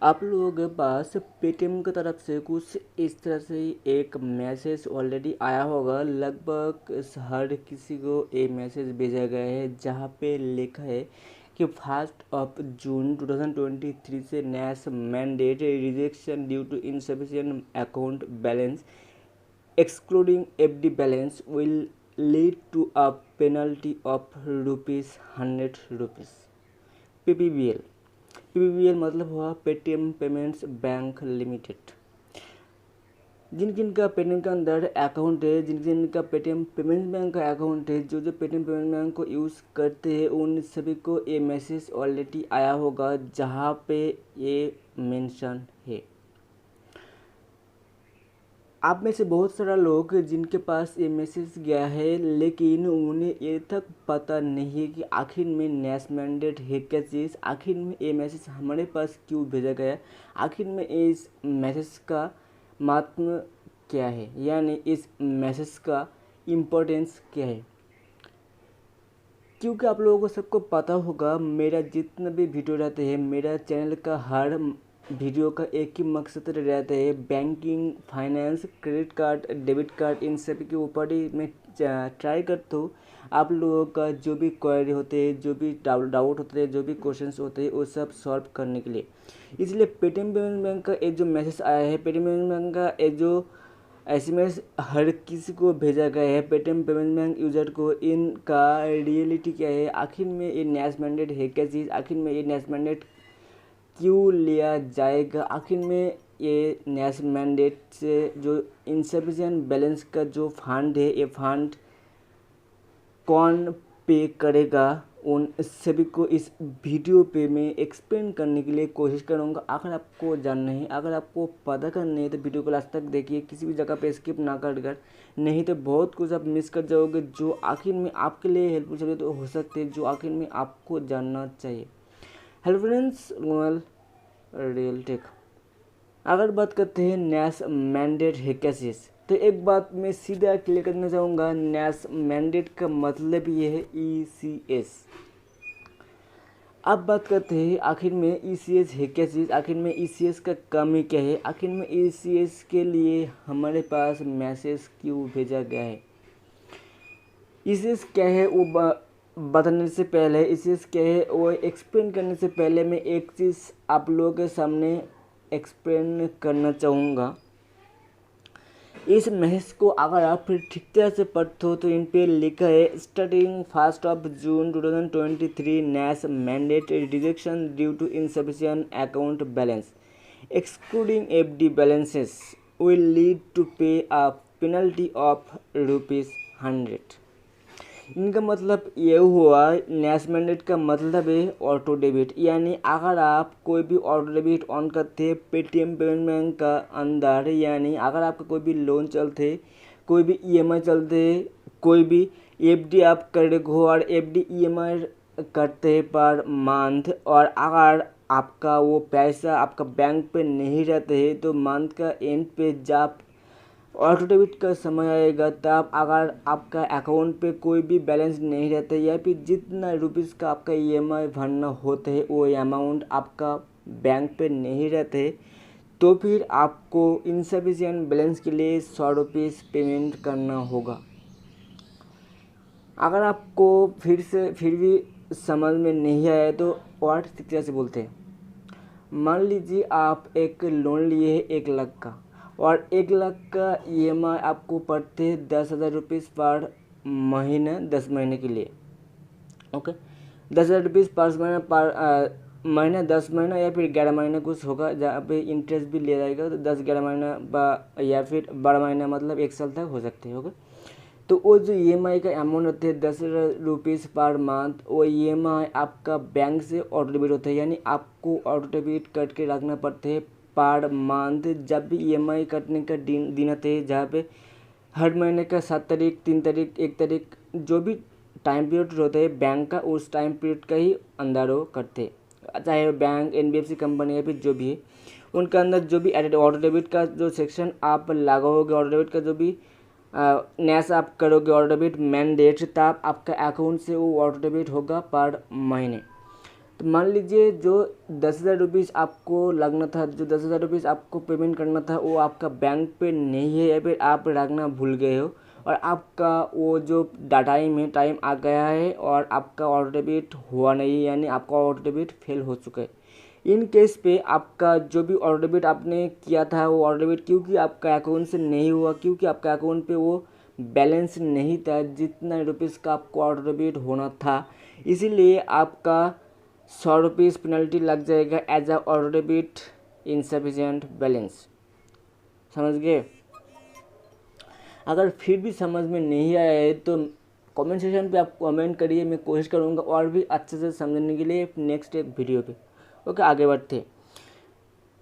आप लोगों के पास पेटीएम की तरफ से कुछ इस तरह से एक मैसेज ऑलरेडी आया होगा। लगभग हर किसी को एक मैसेज भेजा गया है जहाँ पे लिखा है कि 1 जून 2023 से NACH mandate rejection due to insufficient account balance excluding FD balance will lead to a penalty of ₹100। PPBL PPBL मतलब हुआ पेटीएम पेमेंट्स बैंक लिमिटेड। जिन जिन का पेटीएम के अंदर अकाउंट है, जिन जिन का पेटीएम पेमेंट्स बैंक का अकाउंट है, जो जो पेटीएम पेमेंट बैंक को यूज़ करते हैं उन सभी को ये मैसेज ऑलरेडी आया होगा जहाँ पे ये मेंशन है। आप में से बहुत सारा लोग जिनके पास ये मैसेज गया है लेकिन उन्हें ये तक पता नहीं है कि आखिर में नैश मैंडेट है क्या चीज़, आखिर में ये मैसेज हमारे पास क्यों भेजा गया, आखिर में इस मैसेज का महत्व क्या है, यानी इस मैसेज का इम्पोर्टेंस क्या है। क्योंकि आप लोगों को सबको पता होगा मेरा जितना भी वीडियो रहते हैं, मेरा चैनल का हर वीडियो का एक ही मकसद रहता है, banking, finance, credit card, debit card, इन सभी के ऊपर ही मैं ट्राई करता हूँ आप लोगों का जो भी क्वेरी होते हैं, जो भी डाउट होते हैं, जो भी क्वेश्चंस होते हैं वो सब सॉल्व करने के लिए। इसलिए पेटीएम पेमेंट बैंक का एक जो मैसेज आया है, पेटीएम पेमेंट बैंक का एक जो एसएमएस हर किसी को भेजा गया है, पेटीएम पेमेंट बैंक यूज़र को, इनका रियलिटी क्या है, आखिर में ये नैश मैंडेट है क्या चीज़, आखिर में ये नैश मैंडेट क्यों लिया जाएगा, आखिर में ये नैश मैंडेट से जो इनसफिशिएंट बैलेंस का जो फंड है ये फंड कौन पे करेगा, उन सभी को इस वीडियो पे मैं एक्सप्लेन करने के लिए कोशिश करूँगा। अगर आपको जानना है, अगर आपको पता करना है तो वीडियो को लास्ट तक देखिए, किसी भी जगह पे स्किप ना कर, नहीं तो बहुत कुछ आप मिस कर जाओगे जो आखिर में आपके लिए हेल्पफुल सब्जेक्ट तो हो सकते हैं, जो आखिर में आपको जानना चाहिए। Hello friends, real tech. अगर बात करते हैं नैश मैंडेट है क्या चीज़, तो एक बात मैं सीधा क्लियर करना चाहूँगा। नैश मैंडेट का मतलब ये है ECS। अब बात करते हैं आखिर में ECS है क्या चीज़, आखिर में ECS का कमी क्या है, आखिर में ECS के लिए हमारे पास मैसेज क्यों भेजा गया है। ECS क्या है वो बताने से पहले, ECS क्या है वो एक्सप्लेन करने से पहले मैं एक चीज़ आप लोगों के सामने एक्सप्लेन करना चाहूँगा। इस मैसेज को अगर आप फिर ठीक तरह से पढ़ते हो तो इन पे लिखा है starting 1 June 2023 NACH mandate rejection due to insufficient account balance excluding FD balances will lead to pay a penalty of ₹100। इनका मतलब ये हुआ, नैश मैंडेट का मतलब है ऑटो डेबिट, यानी अगर आप कोई भी ऑटो डेबिट ऑन करते हैं पेटीएम पेमेंट बैंक का अंदर, यानी अगर आपका कोई भी लोन चलते, कोई भी ईएमआई चलते, कोई भी एफडी आप कर हो और एफडी ईएमआई करते हैं पर मंथ, और अगर आपका वो पैसा आपका बैंक पे नहीं रहते है तो मंथ का एंड पे जब ऑटो डेबिट का समय आएगा तब अगर आपका अकाउंट पे कोई भी बैलेंस नहीं रहता या फिर जितना रुपीज़ का आपका ईएमआई भरना होता है वो अमाउंट आपका बैंक पे नहीं रहते तो फिर आपको इनसफिशिएंट बैलेंस के लिए ₹100 पेमेंट करना होगा। अगर आपको फिर भी समझ में नहीं आया तो और तरह से बोलते हैं। मान लीजिए आप एक लोन लिए है 1 लाख का और 1 लाख का EMI आपको पड़ते हैं ₹10,000 पर महीने 10 महीने के लिए। ओके, ₹10,000 पर महीने, पर महीने 10 महीना या फिर 11 महीने कुछ होगा जहाँ पे इंटरेस्ट भी लिया जाएगा, तो 10-11 महीना या फिर 12 महीना मतलब 1 साल तक हो सकते हैं। ओके, तो वो जो EMI का अमाउंट होते हैं ₹10,000 पर मंथ, वो EMI आपका बैंक से ऑटो डेबिट होता है, यानी आपको ऑटो डेबिट करके रखना पड़ते हैं पर मंथ। जब भी EMI कटने का दिन आते हैं जहाँ पे हर महीने का 7 तारीख, 3 तारीख, 1 तारीख, जो भी टाइम पीरियड होता है बैंक का, उस टाइम पीरियड का ही अंदर वो करते हैं, चाहे बैंक, NBFC कंपनी या फिर जो भी है उनका अंदर जो भी ऑटो डेबिट का जो सेक्शन आप लगाओगे, ऑटो डेबिट का जो भी नैश आप करोगे ऑटो डेबिट मैंडेट, तब आपका अकाउंट से वो ऑटो डेबिट होगा पर महीने। तो मान लीजिए जो 10,000 रुपीज़ आपको लगना था, जो 10,000 रुपीज़ आपको पेमेंट करना था वो आपका बैंक पे नहीं है या फिर आप रखना भूल गए हो और आपका वो जो टाइम आ गया है और आपका ऑटो डेबिट हुआ नहीं, यानी आपका ऑटो डेबिट फेल हो चुका है। इन केस पे आपका जो भी ऑटो डेबिट आपने किया था वो ऑटो डेबिट क्योंकि आपका अकाउंट से नहीं हुआ, क्योंकि आपका अकाउंट पे वो बैलेंस नहीं था जितना रुपीज़ का आपको ऑटो डेबिट होना था, इसीलिए आपका 100 रुपीज़ पेनल्टी लग जाएगा as a auto debit insufficient balance. समझ गए? अगर फिर भी समझ में नहीं आया है तो कमेंट सेक्शन पे आप कमेंट करिए, मैं कोशिश करूँगा और भी अच्छे से समझने के लिए नेक्स्ट एक वीडियो पे। ओके, आगे बढ़ते।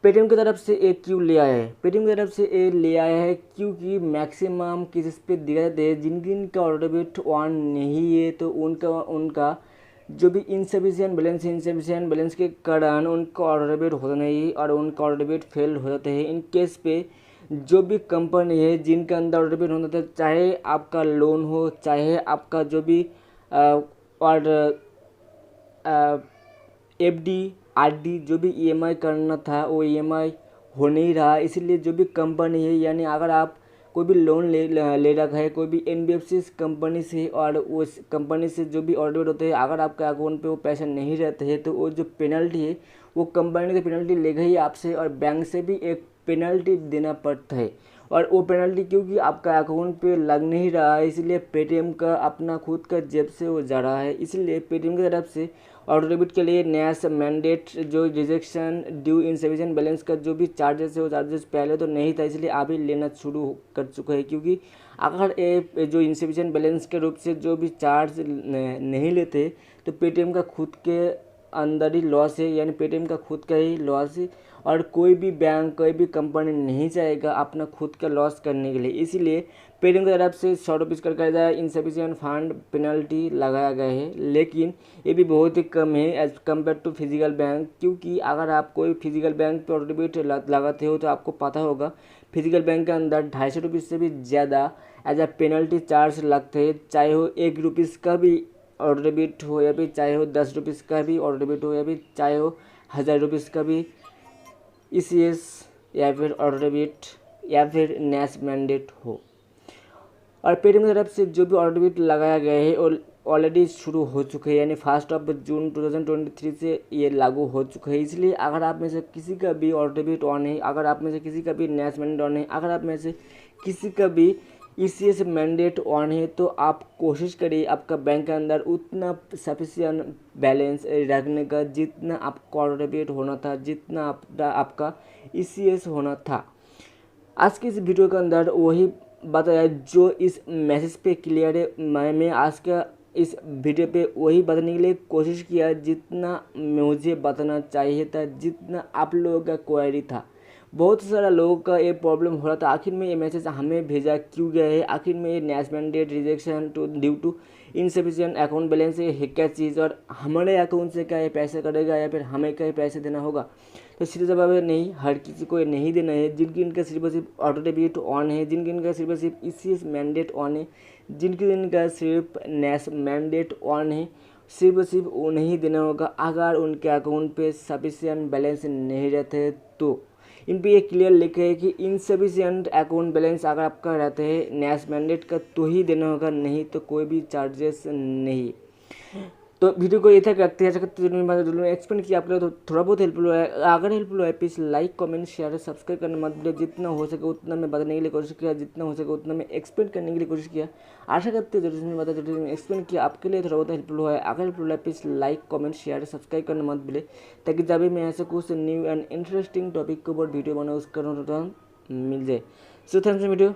पेटीएम की तरफ से ए क्यों ले आया है? पेटीएम की तरफ से ए ले आया है क्योंकि मैक्सिमम केसेस पे दिखा जाते हैं जिनका ऑटो डेबिट ऑन नहीं है तो उनका जो भी इनसफिशिएंट बैलेंस के कारण उनका ऑटो डेबिट होता नहीं और उनका ऑटो डेबिट फेल हो जाते हैं। इन केस पे जो भी कंपनी है जिनके अंदर ऑटो डेबिट होता है, चाहे आपका लोन हो, चाहे आपका जो भी और एफडी आरडी जो भी ईएमआई करना था वो ईएमआई हो नहीं रहा, इसलिए जो भी कंपनी है, यानी अगर आप कोई भी लोन ले रखा है कोई भी एनबीएफसी कंपनी से और उस कंपनी से जो भी ऑडिट होते हैं, अगर आपके अकाउंट पे वो पैसे नहीं रहते हैं तो वो जो पेनल्टी है वो कंपनी की पेनल्टी लेगा ही आपसे और बैंक से भी एक पेनल्टी देना पड़ता है। और वो पेनल्टी क्योंकि आपका अकाउंट पे लग नहीं रहा है, इसलिए पेटीएम का अपना खुद का जेब से वो जा रहा है, इसलिए पेटीएम की तरफ से ऑटो डेबिट के लिए नया सा मैंडेट जो रिजेक्शन ड्यू इनसफिशिएंट बैलेंस का जो भी चार्जेस है वो चार्जेस पहले तो नहीं था, इसलिए अभी लेना शुरू कर चुका है। क्योंकि अगर ये जो इनसफिशिएंट बैलेंस के रूप से जो भी चार्ज नहीं लेते तो पेटीएम का खुद के अंदर ही लॉस है, यानी पेटीएम का खुद का ही लॉस है और कोई भी बैंक कोई भी कंपनी नहीं चाहेगा अपना खुद का लॉस करने के लिए, इसीलिए पेटीएम की तरफ से 100 रुपीज़ का इनसफिशिएंट फंड पेनल्टी लगाया गया है। लेकिन ये भी बहुत ही कम है as compare to physical bank, क्योंकि अगर आप कोई फिजिकल बैंक पर ऑटो डेबिट लगाते हो तो आपको पता होगा फिजिकल बैंक के अंदर 250 रुपीज़ से भी ज़्यादा एज अ पेनल्टी चार्ज लगते हैं, चाहे वो 1 रुपीज़ का भी ऑटो डेबिट हो या फिर चाहे हो 10 रुपीज़ का भी ऑटो डेबिट हो या फिर चाहे हो 1000 रुपीज़ का भी ईसीएस या फिर ऑटो डेबिट या फिर नैश मैंडेट हो। और पेटीएम की तरफ से जो भी ऑटो डेबिट लगाया गया है और ऑलरेडी शुरू हो चुके हैं, यानी 1 जून 2023 से ये लागू हो चुका है, इसलिए अगर आप में से किसी का भी ऑटो डेबिट ऑन है, अगर आप में से किसी का भी नैश मैंडेट ऑन है, अगर आप में से किसी का भी ईसीएस मैंडेट ऑन है तो आप कोशिश करिए आपका बैंक के अंदर उतना सफिशिएंट बैलेंस रखने का जितना आपको ऑटो डेबिट होना था, जितना आपका ईसीएस होना था। आज के इस वीडियो के अंदर वही बताया जो इस मैसेज पे क्लियर है। मैं आज का इस वीडियो पे वही बताने के लिए कोशिश किया जितना मुझे बताना चाहिए था, जितना आप लोगों का क्वेरी था। बहुत सारा लोगों का ये प्रॉब्लम हो रहा था आखिर में ये मैसेज हमें भेजा क्यों गया है, आखिर में ये NACH mandate rejection due to insufficient account balance है क्या चीज़, और हमारे अकाउंट से क्या ये पैसे कटेगा या फिर हमें क्या पैसे देना होगा। तो सीधे जवाब है नहीं, हर किसी को ये नहीं देना है। जिनकी इनका सिर्फ और सिर्फ ऑटो डेबिट ऑन है, जिनकी इनका सिर्फ और सिर्फ ईसीएस मैंडेट ऑन है, जिनकी इनका सिर्फ नैश मैंडेट ऑन है, सिर्फ और सिर्फ उन्हें देना होगा। अगर उनके अकाउंट पे सफिशिएंट बैलेंस नहीं रहते तो इन पे ये क्लियर लिखा है कि इनसफिशिएंट अकाउंट बैलेंस अगर आपका रहता है नैश मैंडेट का तो ही देना होगा, नहीं तो कोई भी चार्जेस नहीं। तो वीडियो को ये तक रखते हैं, जो एक्सप्लेन किया आप लोग तो थोड़ा बहुत हेल्पफुल हुआ है। अगर हेल्पफुल हुआ है please like comment share subscribe करना मत भूलिए। जितना हो सके उतना मैं बताने के लिए कोशिश किया, जितना हो सके उतना मैं एक्सप्लेन करने के लिए कोशिश किया। आशा करते हैं जरूर बता जरूर एक्सप्लेन किया आपके लिए थोड़ा बहुत हेल्पफुल हुआ है। अगर हेल्पफुल हुआ है please like comment share subscribe करना मत भूलिए, ताकि जब भी मैं ऐसे कुछ न्यू एंड इंटरेस्टिंग टॉपिक के ऊपर वीडियो बनाऊँ उसका नोटिफिकेशन मिल जाए। So thanks video.